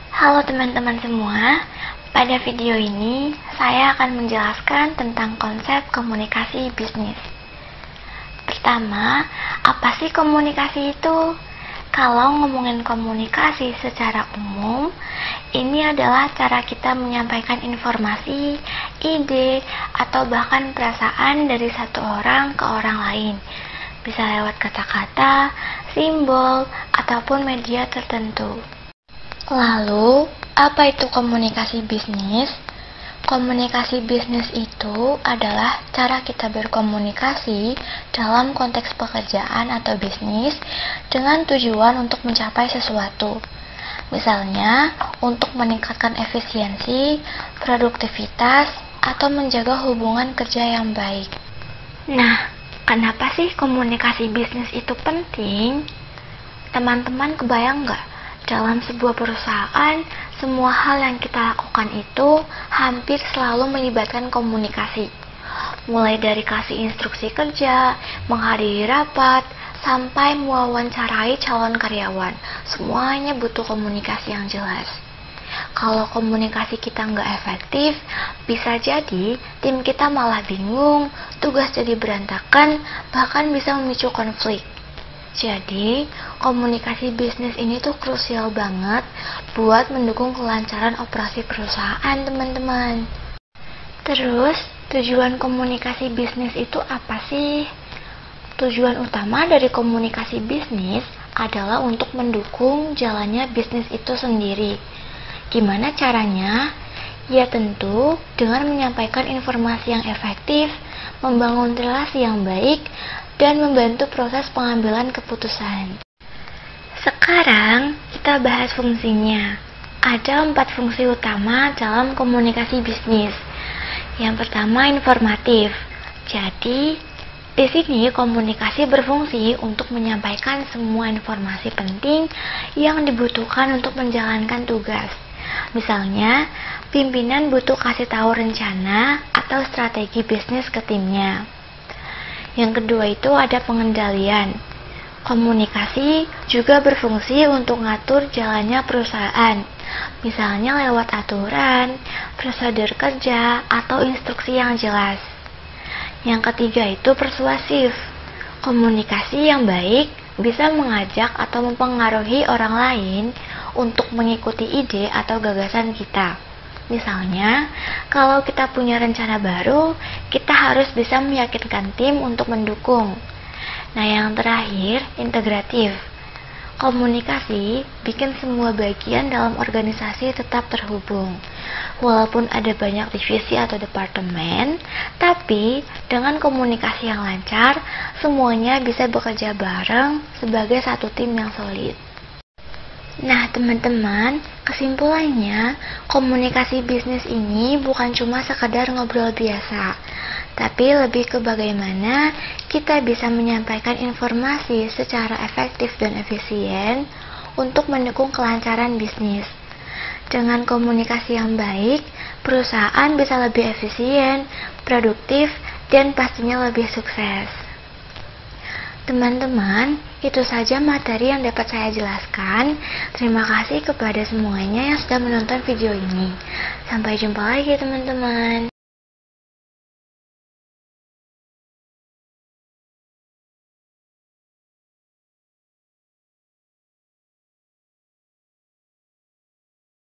Halo teman-teman semua, pada video ini saya akan menjelaskan tentang konsep komunikasi bisnis. Pertama, apa sih komunikasi itu? Kalau ngomongin komunikasi secara umum, ini adalah cara kita menyampaikan informasi, ide, atau bahkan perasaan dari satu orang ke orang lain. Bisa lewat kata-kata, simbol, ataupun media tertentu. Lalu, apa itu komunikasi bisnis? Komunikasi bisnis itu adalah cara kita berkomunikasi dalam konteks pekerjaan atau bisnis dengan tujuan untuk mencapai sesuatu. Misalnya, untuk meningkatkan efisiensi, produktivitas, atau menjaga hubungan kerja yang baik. Nah, kenapa sih komunikasi bisnis itu penting? Teman-teman kebayang nggak? Dalam sebuah perusahaan, semua hal yang kita lakukan itu hampir selalu melibatkan komunikasi. Mulai dari kasih instruksi kerja, menghadiri rapat, sampai mewawancarai calon karyawan. Semuanya butuh komunikasi yang jelas. Kalau komunikasi kita nggak efektif, bisa jadi tim kita malah bingung, tugas jadi berantakan, bahkan bisa memicu konflik. Jadi, komunikasi bisnis ini tuh krusial banget buat mendukung kelancaran operasi perusahaan, teman-teman. Terus, tujuan komunikasi bisnis itu apa sih? Tujuan utama dari komunikasi bisnis adalah untuk mendukung jalannya bisnis itu sendiri. Gimana caranya? Ya tentu dengan menyampaikan informasi yang efektif, membangun relasi yang baik, dan membantu proses pengambilan keputusan. Sekarang kita bahas fungsinya. Ada 4 fungsi utama dalam komunikasi bisnis. Yang pertama, informatif. Jadi, di sini komunikasi berfungsi untuk menyampaikan semua informasi penting yang dibutuhkan untuk menjalankan tugas. Misalnya, pimpinan butuh kasih tahu rencana atau strategi bisnis ke timnya. Yang kedua itu ada pengendalian. Komunikasi juga berfungsi untuk ngatur jalannya perusahaan, misalnya lewat aturan, prosedur kerja, atau instruksi yang jelas. Yang ketiga itu persuasif. Komunikasi yang baik bisa mengajak atau mempengaruhi orang lain untuk mengikuti ide atau gagasan kita. Misalnya, kalau kita punya rencana baru, kita harus bisa meyakinkan tim untuk mendukung. Nah, yang terakhir, integratif. Komunikasi bikin semua bagian dalam organisasi tetap terhubung. Walaupun ada banyak divisi atau departemen, tapi dengan komunikasi yang lancar, semuanya bisa bekerja bareng sebagai satu tim yang solid. Nah teman-teman, kesimpulannya komunikasi bisnis ini bukan cuma sekedar ngobrol biasa, tapi lebih ke bagaimana kita bisa menyampaikan informasi secara efektif dan efisien untuk mendukung kelancaran bisnis. Dengan komunikasi yang baik, perusahaan bisa lebih efisien, produktif, dan pastinya lebih sukses. Teman-teman, itu saja materi yang dapat saya jelaskan. Terima kasih kepada semuanya yang sudah menonton video ini. Sampai jumpa lagi teman-teman.